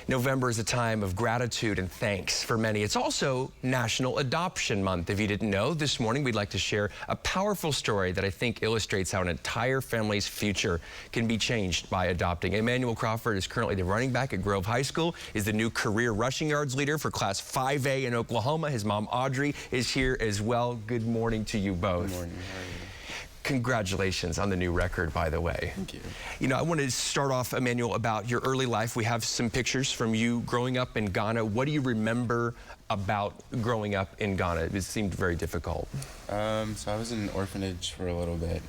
November is a time of gratitude and thanks for many. It's also National Adoption Month. If you didn't know, this morning we'd like to share a powerful story that I think illustrates how an entire family's future can be changed by adopting. Emmanuel Crawford is currently the running back at Grove High School, is the new career rushing yards leader for Class 5A in Oklahoma. His mom, Audrey, is here as well. Good morning to you both. Good morning. How are you? Congratulations on the new record, by the way. Thank you. You know, I wanted to start off, Emmanuel, about your early life. We have some pictures from you growing up in Ghana. What do you remember about growing up in Ghana? It seemed very difficult. So I was in an orphanage for a little bit.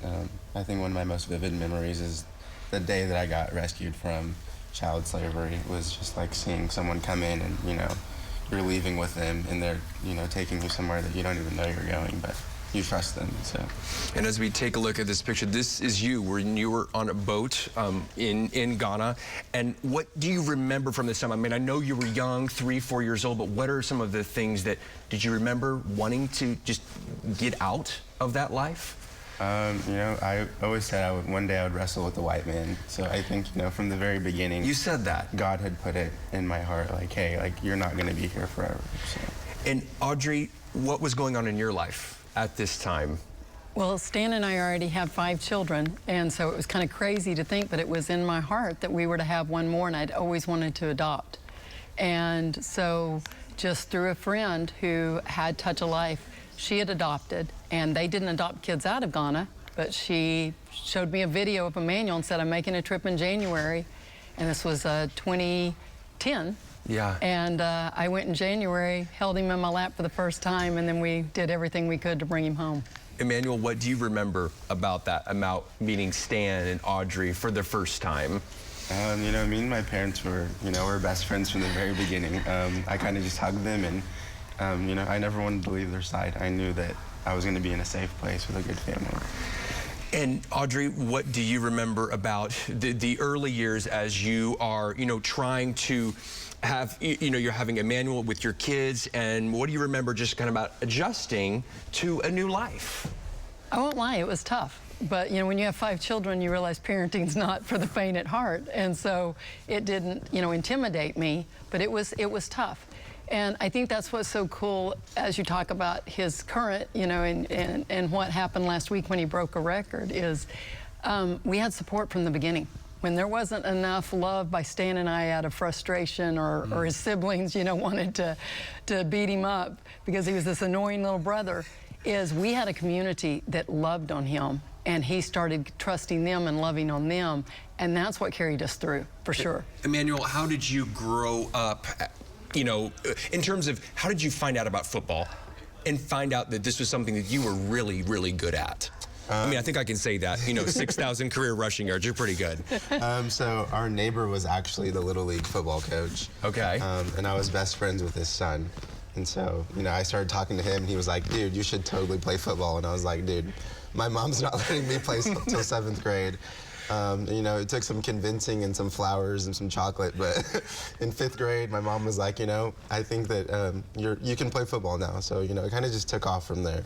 I think one of my most vivid memories is the day that I got rescued from child slavery. It was just like seeing someone come in and, you know, you're leaving with them and they're, you know, taking you somewhere that you don't even know you're going, but you trust them, so. And as we take a look at this picture, this is you when you were on a boat in Ghana. And what do you remember from this time? I mean, I know you were young, 3, 4 years old, but what are some of the things that, did you remember wanting to just get out of that life? You know, I always said one day I would wrestle with the white man. So I think, you know, from the very beginning. You said that. God had put it in my heart, like, hey, like, you're not gonna be here forever, so. And Audrey, what was going on in your life at this time? Well, Stan and I already have 5 children, and so it was kind of crazy to think, but it was in my heart that we were to have one more, and I'd always wanted to adopt. And so just through a friend who had Touch of Life, she had adopted, and they didn't adopt kids out of Ghana, but she showed me a video of Emmanuel and said, I'm making a trip in January, and this was 2010. Yeah. And I went in January, held him in my lap for the first time, and then we did everything we could to bring him home. Emmanuel, what do you remember about that, about meeting Stan and Audrey for the first time? You know, me and my parents were, you know, we're best friends from the very beginning. I kind of just hugged them, and, you know, I never wanted to leave their side. I knew that I was going to be in a safe place with a good family. And Audrey, what do you remember about the early years as you are, you know, trying to have, you know, you're having Emmanuel with your kids, and what do you remember just kind of about adjusting to a new life? I won't lie, it was tough. But, you know, when you have 5 children, you realize parenting's not for the faint at heart. And so it didn't, you know, intimidate me, but it was tough. And I think that's what's so cool as you talk about his current, you know, and what happened last week when he broke a record is we had support from the beginning. When there wasn't enough love by Stan and I out of frustration or his siblings, you know, wanted to beat him up because he was this annoying little brother, is we had a community that loved on him, and he started trusting them and loving on them, and that's what carried us through, for sure. Emmanuel, how did you grow up, you know, in terms of how did you find out about football and find out that this was something that you were really, really good at? I mean, I think I can say that, you know, 6,000 career rushing yards, you're pretty good. So our neighbor was actually the Little League football coach. Okay. And I was best friends with his son. And so, you know, I started talking to him, and he was like, dude, you should totally play football. And I was like, dude, my mom's not letting me play till 7th grade. You know, it took some convincing and some flowers and some chocolate, but in 5th grade, my mom was like, you know, I think that you can play football now. So, you know, it kind of just took off from there.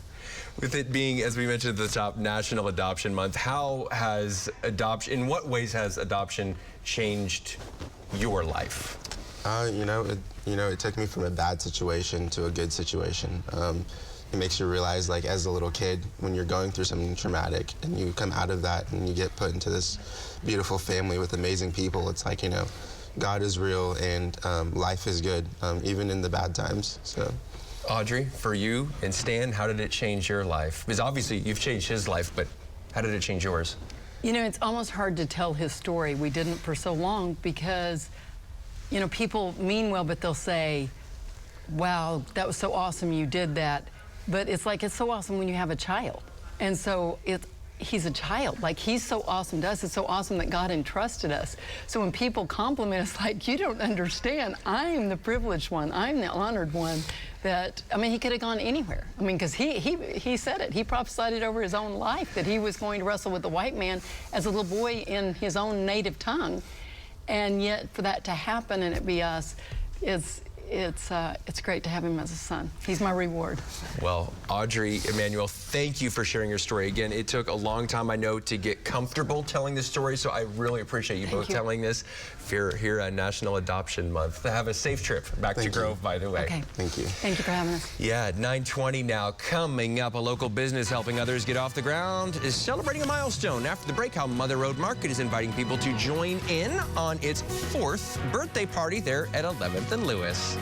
With it being, as we mentioned at the top, National Adoption Month, how has adoption, in what ways has adoption changed your life? You know, it took me from a bad situation to a good situation. It makes you realize, like, as a little kid, when you're going through something traumatic and you come out of that and you get put into this beautiful family with amazing people, it's like, you know, God is real and life is good, even in the bad times, so. Audrey, for you and Stan, how did it change your life? Because obviously you've changed his life, but how did it change yours? You know, it's almost hard to tell his story. We didn't for so long because, you know, people mean well, but they'll say, wow, that was so awesome you did that. But it's like, it's so awesome when you have a child. And so he's a child. Like, he's so awesome to us. It's so awesome that God entrusted us. So when people compliment us, like, you don't understand. I'm the privileged one. I'm the honored one that, I mean, he could have gone anywhere. I mean, because he said it. He prophesied it over his own life that he was going to wrestle with the white man as a little boy in his own native tongue. And yet for that to happen and it be us, it's great to have him as a son. He's my reward. Well, Audrey Emanuel, thank you for sharing your story. Again, it took a long time, I know, to get comfortable telling this story, so I really appreciate you both telling this here at National Adoption Month. Have a safe trip back to Grove, by the way. Okay. Thank you. Thank you for having us. Yeah, 9:20 now. Coming up, a local business helping others get off the ground is celebrating a milestone. After the break, how Mother Road Market is inviting people to join in on its 4th birthday party there at 11th and Lewis.